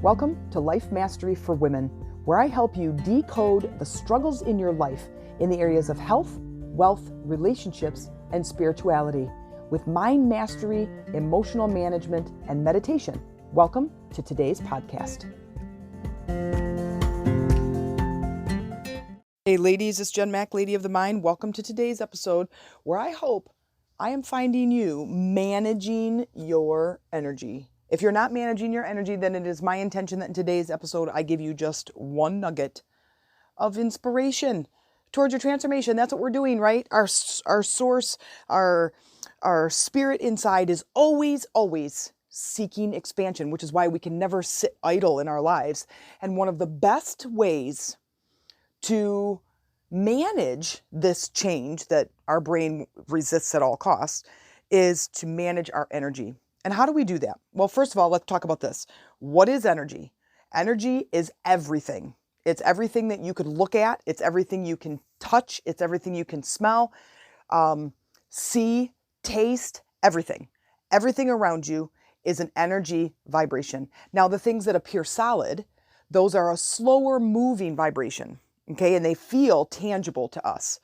Welcome to Life Mastery for Women, where I help you decode the struggles in your life in the areas of health, wealth, relationships, and spirituality with mind mastery, emotional management, and meditation. Welcome to today's podcast. Hey ladies, it's Jen Mack, Lady of the Mind. Welcome to today's episode where I hope I am finding you managing your energy. If you're not managing your energy, then it is my intention that in today's episode, I give you just one nugget of inspiration towards your transformation. That's what we're doing, right? Our source, our spirit inside is always seeking expansion, which is why we can never sit idle in our lives. And one of the best ways to manage this change that our brain resists at all costs is to manage our energy. And how do we do that? Well, first of all, let's talk about this. What is energy? Energy is everything. It's everything that you could look at. It's everything you can touch. It's everything you can smell, see, taste, everything. Everything around you is an energy vibration. Now, the things that appear solid, those are a slower moving vibration, okay? And they feel tangible to us.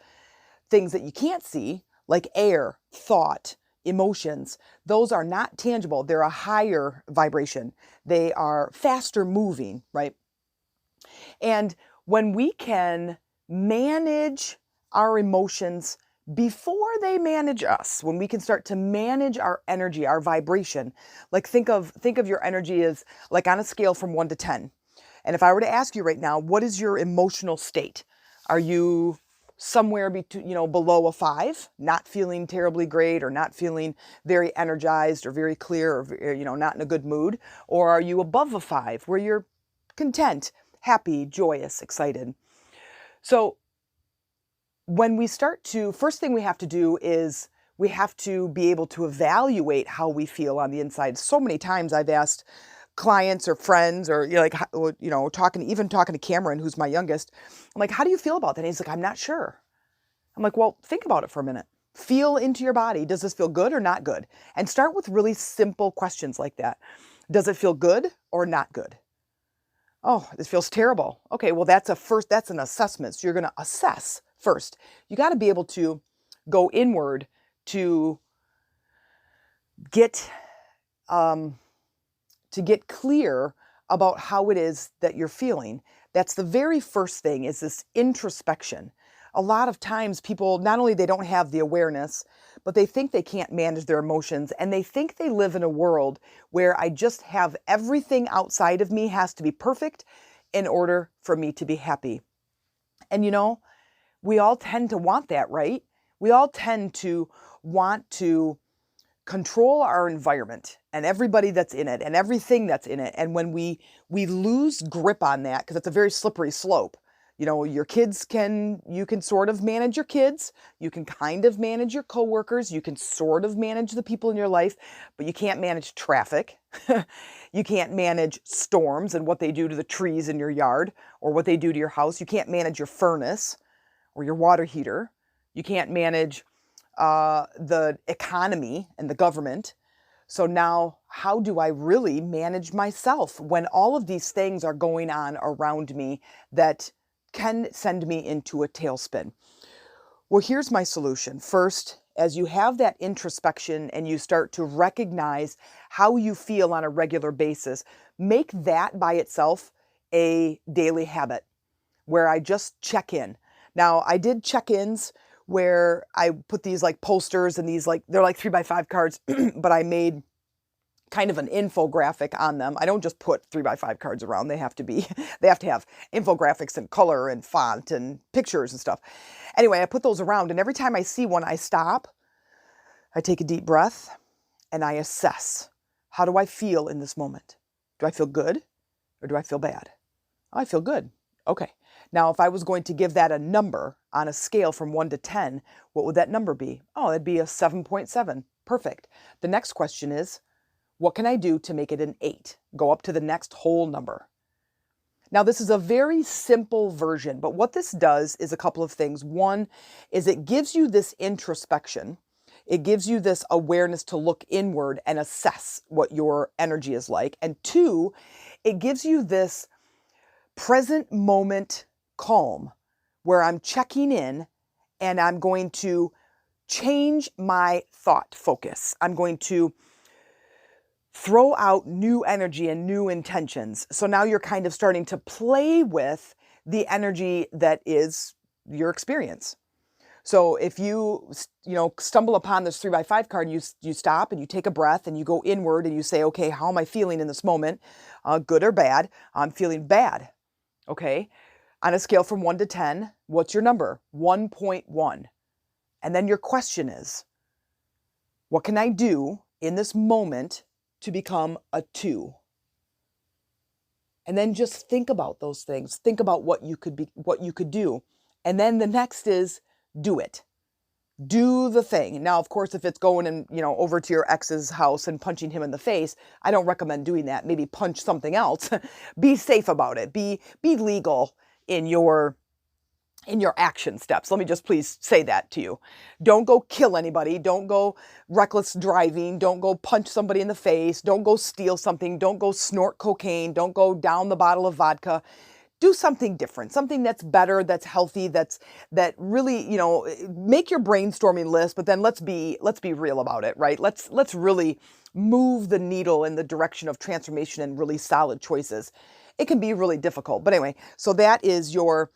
Things that you can't see, like air, thought, emotions, those are not tangible. They're a higher vibration. They are faster moving, right? And when we can manage our emotions before they manage us, when we can start to manage our energy, our vibration, like think of your energy as like on a scale from 1 to 10. And if I were to ask you right now, what is your emotional state? Are you somewhere between, below a 5, not feeling terribly great or not feeling very energized or very clear or, not in a good mood? Or are you above a 5 where you're content, happy, joyous, excited? So when we first thing we have to do is we have to be able to evaluate how we feel on the inside. So many times I've asked clients or friends or talking to Cameron, who's my youngest. I'm like, how do you feel about that? And he's like, I'm not sure. I'm like, well, think about it for a minute. Feel into your body. Does this feel good or not good? And start with really simple questions like that. Does it feel good or not good? Oh, this feels terrible. Okay, well, that's an assessment. So you're going to assess first. You got to be able to go inward to get clear about how it is that you're feeling. That's the very first thing, is this introspection. A lot of times people, not only they don't have the awareness, but they think they can't manage their emotions, and they think they live in a world where I just have everything outside of me has to be perfect in order for me to be happy. And we all tend to want that, right? We all tend to want to control our environment and everybody that's in it and everything that's in it. And when we lose grip on that, because it's a very slippery slope, your kids you can sort of manage your kids, you can kind of manage your coworkers, you can sort of manage the people in your life, but you can't manage traffic. You can't manage storms and what they do to the trees in your yard or what they do to your house. You can't manage your furnace or your water heater. You can't manage the economy and the government. So now, how do I really manage myself when all of these things are going on around me that can send me into a tailspin? Well, here's my solution. First, as you have that introspection and you start to recognize how you feel on a regular basis, make that by itself a daily habit where I just check in. Now, I did check-ins where I put these like posters and these they're like 3x5 cards, but I made kind of an infographic on them. I don't just put 3x5 cards around. They have to have infographics and color and font and pictures and stuff. Anyway, I put those around, and every time I see one, I stop, I take a deep breath, and I assess. How do I feel in this moment? Do I feel good or do I feel bad? Oh, I feel good. Okay. Now, if I was going to give that a number on a scale from 1 to 10, what would that number be? Oh, that'd be a 7.7. Perfect. The next question is, what can I do to make it an 8? Go up to the next whole number. Now, this is a very simple version, but what this does is a couple of things. One is it gives you this introspection. It gives you this awareness to look inward and assess what your energy is like. And two, It gives you this present moment calm where I'm checking in and I'm going to change my thought focus. I'm going to throw out new energy and new intentions. So now you're kind of starting to play with the energy that is your experience. So if you stumble upon this 3x5 card, you stop and you take a breath and you go inward and you say, okay, how am I feeling in this moment? Good or bad? I'm feeling bad. Okay. On a scale from 1 to 10, what's your number? 1.1. And then your question is, what can I do in this moment to become a 2? And then just think about those things. Think about what you could do. And then the next is do it. Do the thing. Now, of course, if it's going and, over to your ex's house and punching him in the face, I don't recommend doing that. Maybe punch something else. Be safe about it. Be legal in your action steps. Let me just please say that to you. Don't go kill anybody. Don't go reckless driving. Don't go punch somebody in the face. Don't go steal something. Don't go snort cocaine. Don't go down the bottle of vodka. Do something different, something that's better, that's healthy, that really, make your brainstorming list, but then let's be real about it, right? Let's really move the needle in the direction of transformation and really solid choices. It can be really difficult, but anyway, so that is your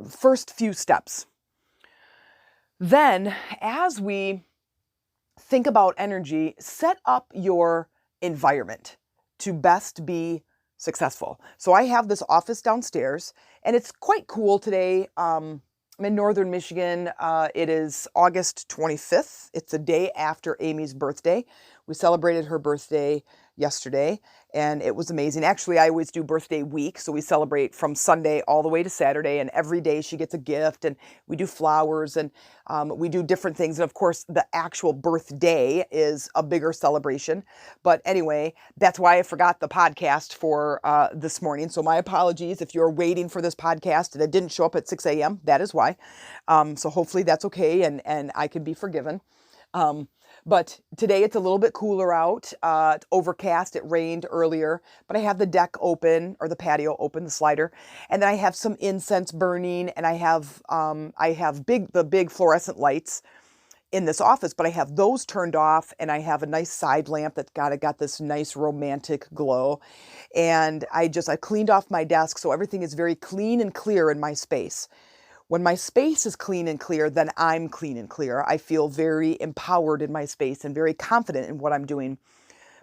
first few steps. Then, as we think about energy, set up your environment to best be successful. So I have this office downstairs and it's quite cool today. I'm in northern Michigan. It is August 25th. It's the day after Amy's birthday. We celebrated her birthday yesterday and it was amazing. Actually, I always do birthday week. So we celebrate from Sunday all the way to Saturday, and every day she gets a gift, and we do flowers and we do different things. And of course, the actual birthday is a bigger celebration. But anyway, that's why I forgot the podcast for this morning. So my apologies if you're waiting for this podcast and it didn't show up at 6 a.m. That is why. So hopefully that's okay and I can be forgiven. But today it's a little bit cooler out. It's overcast. It rained earlier, but I have the deck open, or the patio open, the slider. And then I have some incense burning, and I have the big fluorescent lights in this office, but I have those turned off, and I have a nice side lamp that's got this nice romantic glow. And I cleaned off my desk, so everything is very clean and clear in my space. When my space is clean and clear, then I'm clean and clear. I feel very empowered in my space and very confident in what I'm doing.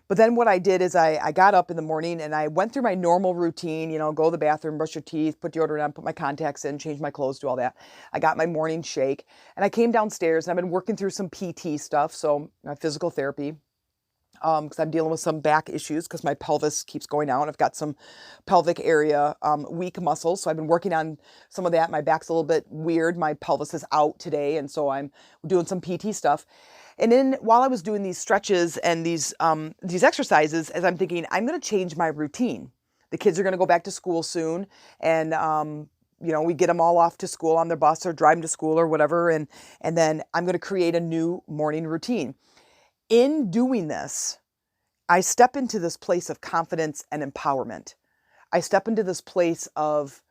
But then what I did is I got up in the morning and I went through my normal routine, go to the bathroom, brush your teeth, put deodorant on, put my contacts in, change my clothes, do all that. I got my morning shake and I came downstairs and I've been working through some PT stuff, so my physical therapy. Because I'm dealing with some back issues because my pelvis keeps going out. I've got some pelvic area weak muscles, so I've been working on some of that. My back's a little bit weird. My pelvis is out today, and so I'm doing some PT stuff. And then while I was doing these stretches and these exercises, as I'm thinking, I'm going to change my routine. The kids are going to go back to school soon, and we get them all off to school on their bus or drive them to school or whatever, and then I'm going to create a new morning routine. In doing this, I step into this place of confidence and empowerment. I step into this place of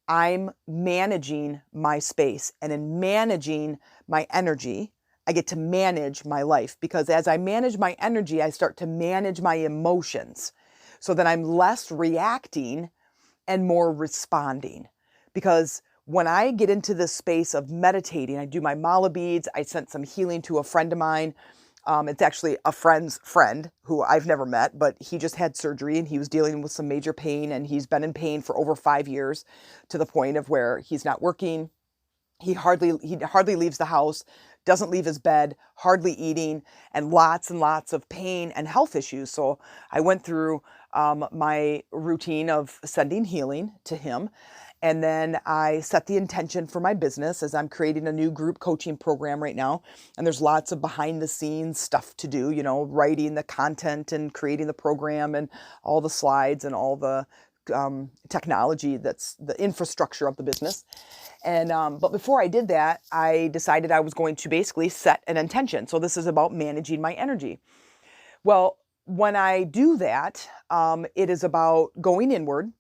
I'm managing my space, and in managing my energy, I get to manage my life, because as I manage my energy, I start to manage my emotions so that I'm less reacting and more responding. Because when I get into this space of meditating, I do my mala beads, I sent some healing to a friend of mine. It's actually a friend's friend who I've never met, but he just had surgery and he was dealing with some major pain, and he's been in pain for over 5 years, to the point of where he's not working. He hardly leaves the house, doesn't leave his bed, hardly eating, and lots of pain and health issues. So I went through my routine of sending healing to him. And then I set the intention for my business, as I'm creating a new group coaching program right now. And there's lots of behind the scenes stuff to do, writing the content and creating the program and all the slides and all the technology that's the infrastructure of the business. And but before I did that, I decided I was going to basically set an intention. So this is about managing my energy. Well, when I do that, it is about going inward,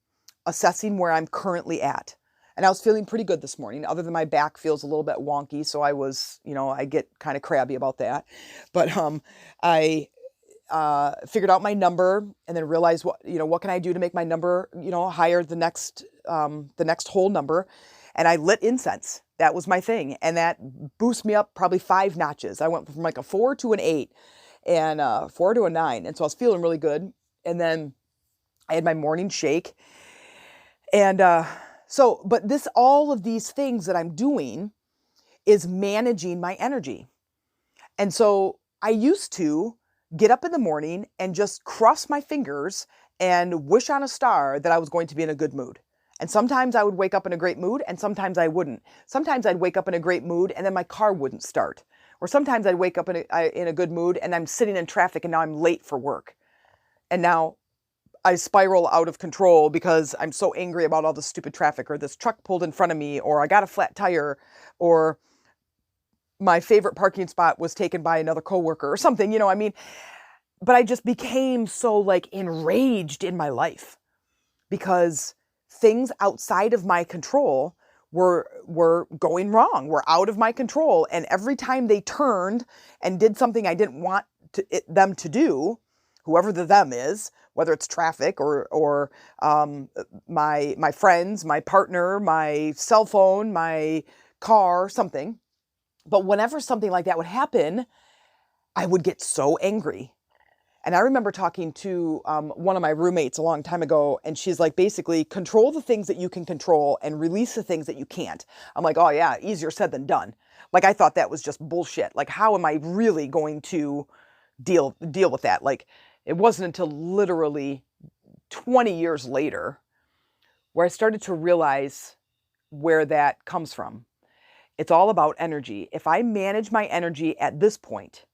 assessing where I'm currently at. And I was feeling pretty good this morning, other than my back feels a little bit wonky. So I was, I get kind of crabby about that. But I figured out my number and then realized what can I do to make my number, higher the next whole number. And I lit incense. That was my thing. And that boosted me up probably 5 notches. I went from like a 4 to an 8 and 4 to a 9. And so I was feeling really good. And then I had my morning shake. And but all of these things that I'm doing is managing my energy. And so I used to get up in the morning and just cross my fingers and wish on a star that I was going to be in a good mood. And sometimes I would wake up in a great mood and sometimes I wouldn't. Sometimes I'd wake up in a great mood and then my car wouldn't start. Or sometimes I'd wake up in a good mood and I'm sitting in traffic and now I'm late for work. And now I spiral out of control because I'm so angry about all the stupid traffic, or this truck pulled in front of me, or I got a flat tire, or my favorite parking spot was taken by another coworker or something, but I just became so enraged in my life because things outside of my control were going wrong, were out of my control. And every time they turned and did something I didn't want them to do, whoever the them is, whether it's traffic or my friends, my partner, my cell phone, my car, something. But whenever something like that would happen, I would get so angry. And I remember talking to one of my roommates a long time ago, and she's like, basically, control the things that you can control and release the things that you can't. I'm like, oh yeah, easier said than done. I thought that was just bullshit. How am I really going to deal with that? It wasn't until literally 20 years later where I started to realize where that comes from. It's all about energy. If I manage my energy at this point,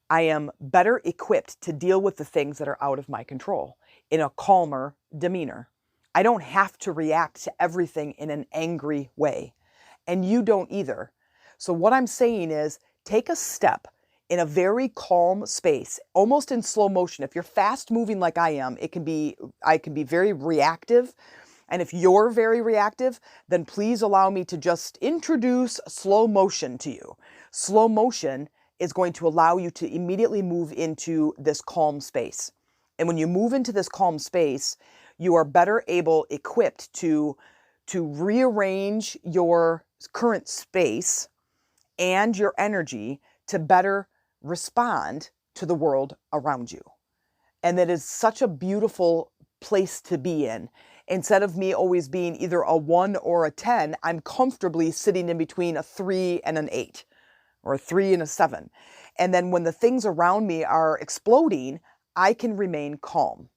I am better equipped to deal with the things that are out of my control in a calmer demeanor. I don't have to react to everything in an angry way, and you don't either. So what I'm saying is take a step in a very calm space, almost in slow motion. If you're fast moving like I am, I can be very reactive. And if you're very reactive, then please allow me to just introduce slow motion to you. Slow motion is going to allow you to immediately move into this calm space. And when you move into this calm space, you are better equipped to rearrange your current space and your energy to better respond to the world around you. And that is such a beautiful place to be in. Instead of me always being either a 1 or a 10, I'm comfortably sitting in between a 3 and an 8, or a 3 and a 7. And then when the things around me are exploding, I can remain calm.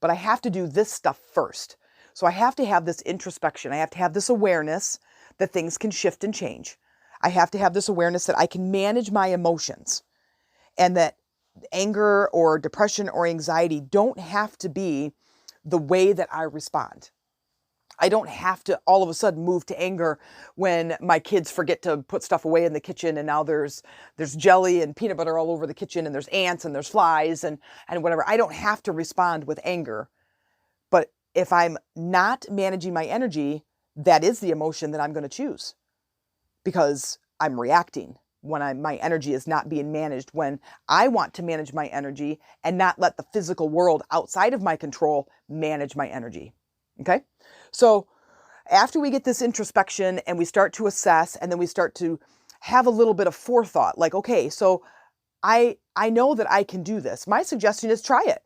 But I have to do this stuff first. So I have to have this introspection. I have to have this awareness that things can shift and change. I have to have this awareness that I can manage my emotions, and that anger or depression or anxiety don't have to be the way that I respond. I don't have to all of a sudden move to anger when my kids forget to put stuff away in the kitchen and now there's jelly and peanut butter all over the kitchen and there's ants and there's flies and whatever. I don't have to respond with anger. But if I'm not managing my energy, that is the emotion that I'm going to choose, because I'm reacting when my energy is not being managed, when I want to manage my energy and not let the physical world outside of my control manage my energy. Okay? So after we get this introspection and we start to assess, and then we start to have a little bit of forethought, okay, so I know that I can do this. My suggestion is try it.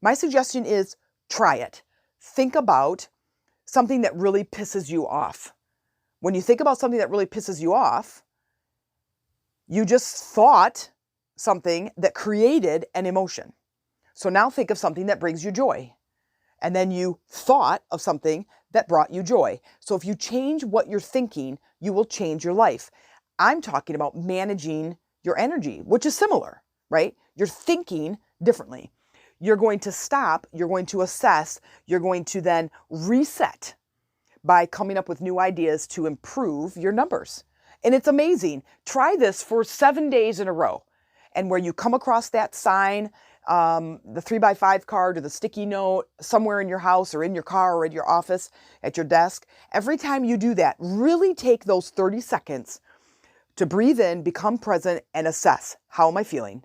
My suggestion is try it. Think about something that really pisses you off. When you think about something that really pisses you off, you just thought something that created an emotion. So now think of something that brings you joy. And then you thought of something that brought you joy. So if you change what you're thinking, you will change your life. I'm talking about managing your energy, which is similar, right? You're thinking differently. You're going to stop, you're going to assess, you're going to then reset by coming up with new ideas to improve your numbers. And it's amazing. Try this for 7 days in a row. And where you come across that sign the 3x5 card or the sticky note somewhere in your house or in your car or at your office, at your desk. Every time you do that, really take those 30 seconds to breathe in, become present, and assess, how am I feeling?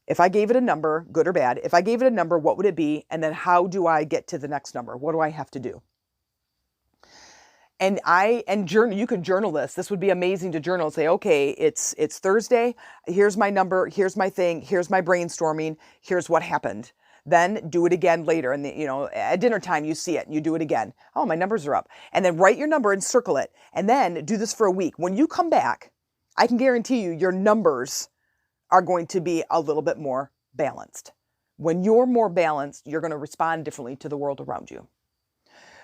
If I gave it a number, good or bad, if I gave it a number, what would it be? And then how do I get to the next number? What do I have to do? And journal, you can journal this. This would be amazing to journal and say, okay, it's Thursday. Here's my number. Here's my thing. Here's my brainstorming. Here's what happened. Then do it again later. And at dinner time, you see it and you do it again. Oh, my numbers are up. And then write your number and circle it. And then do this for a week. When you come back, I can guarantee you your numbers are going to be a little bit more balanced. When you're more balanced, you're going to respond differently to the world around you.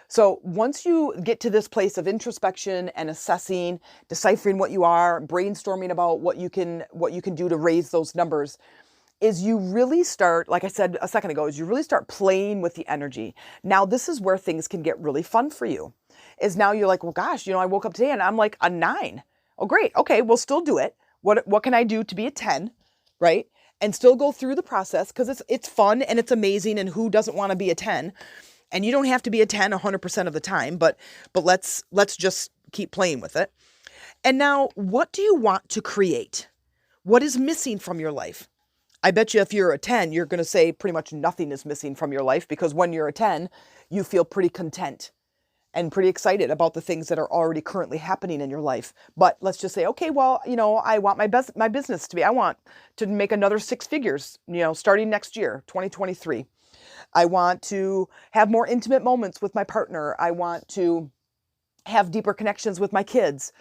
So once you get to this place of introspection and assessing, deciphering what you are, brainstorming about what you can do to raise those numbers, is you really start, like I said a second ago, is you really start playing with the energy. Now this is where things can get really fun for you. Is now you're like, well, gosh, I woke up today and I'm like a 9. Oh, great. Okay, we'll still do it. What can I do to be a 10, right? And still go through the process because it's fun and it's amazing, and who doesn't want to be a 10? And you don't have to be a 10 100% of the time, but let's just keep playing with it. And now, what do you want to create? What is missing from your life? I bet you if you're a 10, you're going to say pretty much nothing is missing from your life, because when you're a 10, you feel pretty content and pretty excited about the things that are already currently happening in your life. But let's just say, okay, well, I want my business to be, I want to make another 6 figures, starting next year, 2023. I want to have more intimate moments with my partner. I want to have deeper connections with my kids.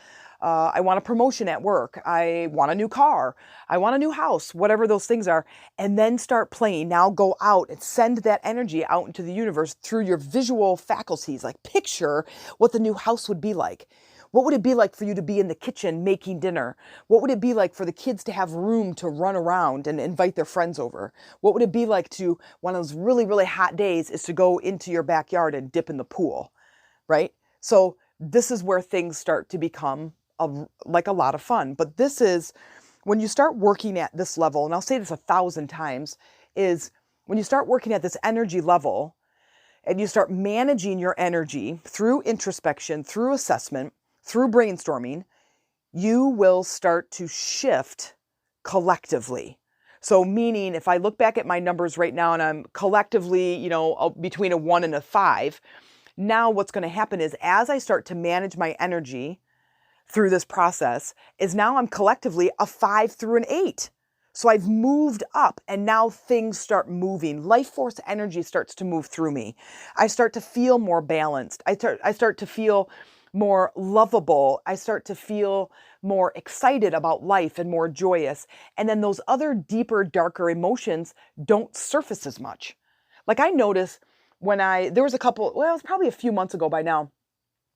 I want a promotion at work. I want a new car. I want a new house, whatever those things are. And then start playing. Now go out and send that energy out into the universe through your visual faculties. Like picture what the new house would be like. What would it be like for you to be in the kitchen making dinner? What would it be like for the kids to have room to run around and invite their friends over? What would it be like to, one of those really, really hot days, is to go into your backyard and dip in the pool, right? So this is where things start to become like a lot of fun. But this is when you start working at this level, and I'll say this 1,000 times, is when you start working at this energy level and you start managing your energy through introspection, through assessment, through brainstorming, you will start to shift collectively. So meaning, if I look back at my numbers right now and I'm collectively, between a 1 and a 5, now what's going to happen is, as I start to manage my energy through this process, is now I'm collectively a 5 through an 8. So I've moved up, and now things start moving. Life force energy starts to move through me. I start to feel more balanced. I start to feel more lovable. I start to feel more excited about life and more joyous. And then those other deeper, darker emotions don't surface as much. Like I noticed there was a couple, well, it was probably a few months ago by now,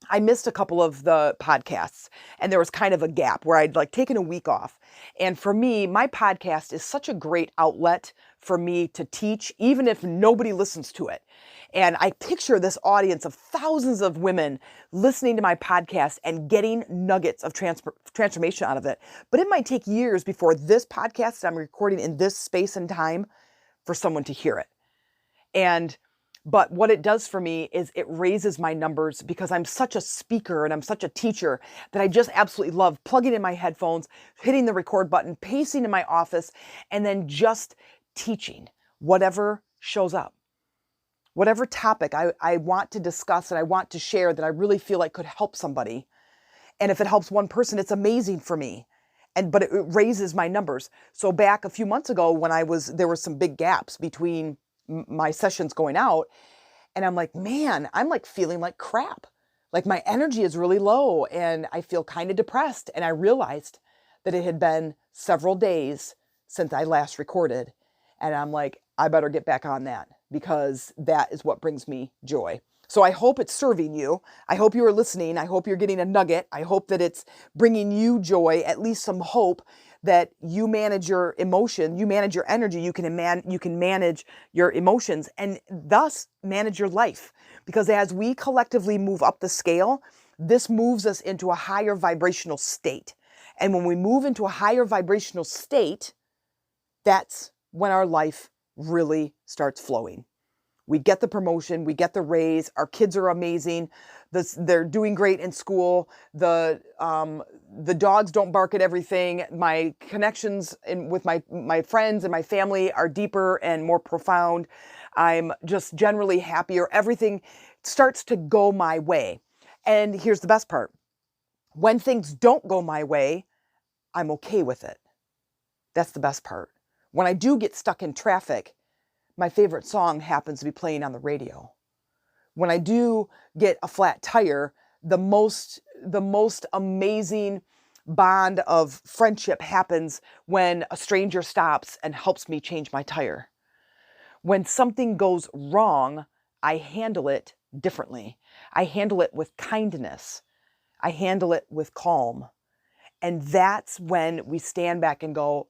I missed a couple of the podcasts, and there was kind of a gap where I'd taken a week off. And for me, my podcast is such a great outlet for me to teach, even if nobody listens to it. And I picture this audience of thousands of women listening to my podcast and getting nuggets of transformation out of it. But it might take years before this podcast I'm recording in this space and time for someone to hear it. But what it does for me is it raises my numbers, because I'm such a speaker and I'm such a teacher that I just absolutely love plugging in my headphones, hitting the record button, pacing in my office, and then just teaching whatever shows up. Whatever topic I want to discuss and I want to share that I really feel like could help somebody. And if it helps one person, it's amazing for me. But it raises my numbers. So back a few months ago when there were some big gaps between my sessions going out, and I'm like, man, I'm feeling like crap. Like my energy is really low and I feel kind of depressed. And I realized that it had been several days since I last recorded. And I'm like, I better get back on that, because that is what brings me joy. So I hope it's serving you. I hope you are listening. I hope you're getting a nugget. I hope that it's bringing you joy, at least some hope that you manage your emotion, you manage your energy, you can manage your emotions, and thus manage your life. Because as we collectively move up the scale, this moves us into a higher vibrational state. And when we move into a higher vibrational state, that's when our life really starts flowing. We get the promotion, we get the raise, our kids are amazing, they're doing great in school, the dogs don't bark at everything, my connections with my friends and my family are deeper and more profound, I'm just generally happier, everything starts to go my way. And here's the best part. When things don't go my way, I'm okay with it. That's the best part. When I do get stuck in traffic, my favorite song happens to be playing on the radio. When I do get a flat tire, the most amazing bond of friendship happens when a stranger stops and helps me change my tire. When something goes wrong, I handle it differently. I handle it with kindness. I handle it with calm. And that's when we stand back and go,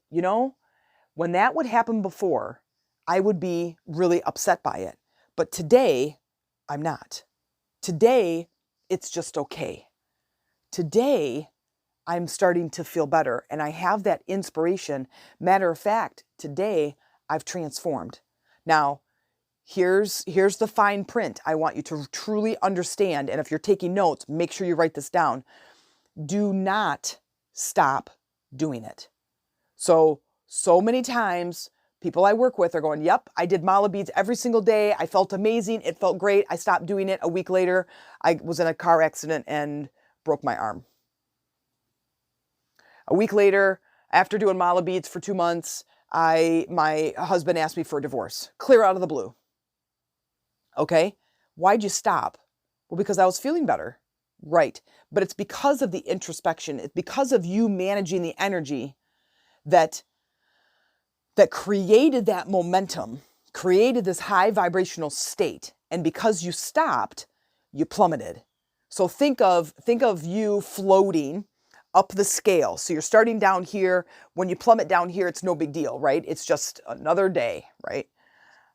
when that would happen before, I would be really upset by it. But today, I'm not. Today, it's just okay. Today, I'm starting to feel better and I have that inspiration. Matter of fact, today, I've transformed. Now, here's the fine print I want you to truly understand. And if you're taking notes, make sure you write this down. Do not stop doing it. So many times, people I work with are going, yep, I did mala beads every single day. I felt amazing. It felt great. I stopped doing it. A week later, I was in a car accident and broke my arm. A week later, after doing mala beads for 2 months, my husband asked me for a divorce, clear out of the blue. Okay, why'd you stop? Well, because I was feeling better. Right, but it's because of the introspection. It's because of you managing the energy that created that momentum, created this high vibrational state. And because you stopped, you plummeted. So think of you floating up the scale. So you're starting down here. When you plummet down here, it's no big deal, right? It's just another day, right?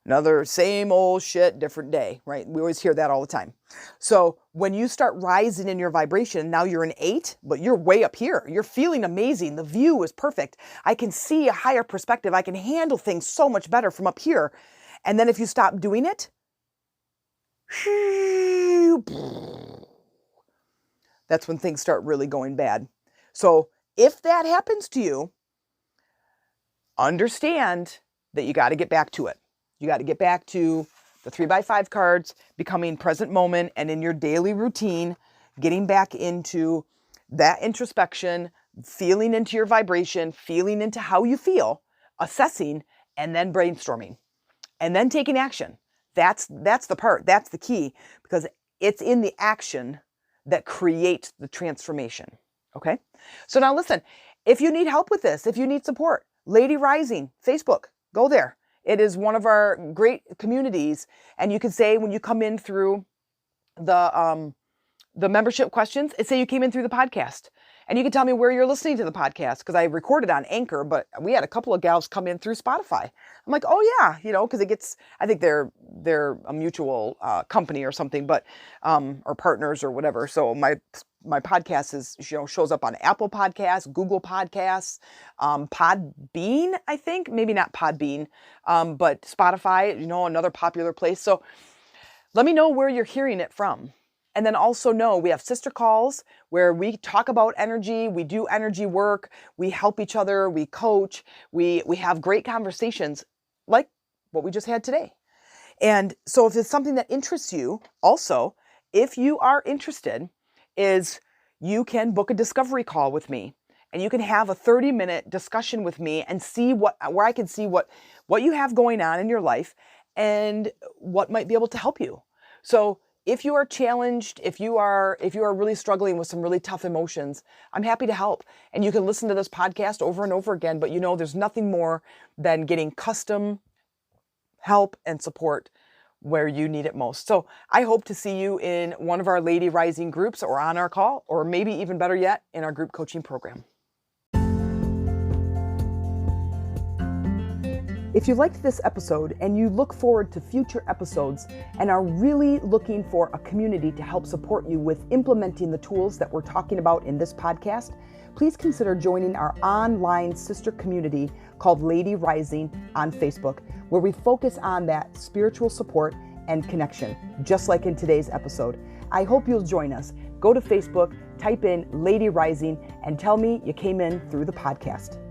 Another same old shit, different day, right? We always hear that all the time. So when you start rising in your vibration, now you're an 8, but you're way up here. You're feeling amazing. The view is perfect. I can see a higher perspective. I can handle things so much better from up here. And then if you stop doing it, that's when things start really going bad. So if that happens to you, understand that you got to get back to it. You got to get back to the 3x5 cards, becoming present moment, and in your daily routine, getting back into that introspection, feeling into your vibration, feeling into how you feel, assessing, and then brainstorming, and then taking action. That's the part. That's the key, because it's in the action that creates the transformation. Okay? So now listen, if you need help with this, if you need support, Lady Rising, Facebook, go there. It is one of our great communities. And you can say when you come in through the membership questions, say you came in through the podcast. And you can tell me where you're listening to the podcast, because I recorded on Anchor, but we had a couple of gals come in through Spotify. I'm like, oh yeah, because it gets, I think they're a mutual company or something, but or partners or whatever. So my podcast is, shows up on Apple Podcasts, Google Podcasts, Podbean, I think, maybe not Podbean, but Spotify, another popular place. So let me know where you're hearing it from. And then also know we have sister calls where we talk about energy, we do energy work, we help each other, we coach, we have great conversations like what we just had today. And so if it's something that interests you, also, if you are interested, you can book a discovery call with me. And you can have a 30-minute discussion with me and see where I can see what you have going on in your life and what might be able to help you. So if you are challenged, if you are really struggling with some really tough emotions, I'm happy to help. And you can listen to this podcast over and over again, but there's nothing more than getting custom help and support where you need it most. So I hope to see you in one of our Lady Rising groups or on our call, or maybe even better yet, in our group coaching program. If you liked this episode and you look forward to future episodes and are really looking for a community to help support you with implementing the tools that we're talking about in this podcast, please consider joining our online sister community called Lady Rising on Facebook, where we focus on that spiritual support and connection, just like in today's episode. I hope you'll join us. Go to Facebook, type in Lady Rising, and tell me you came in through the podcast.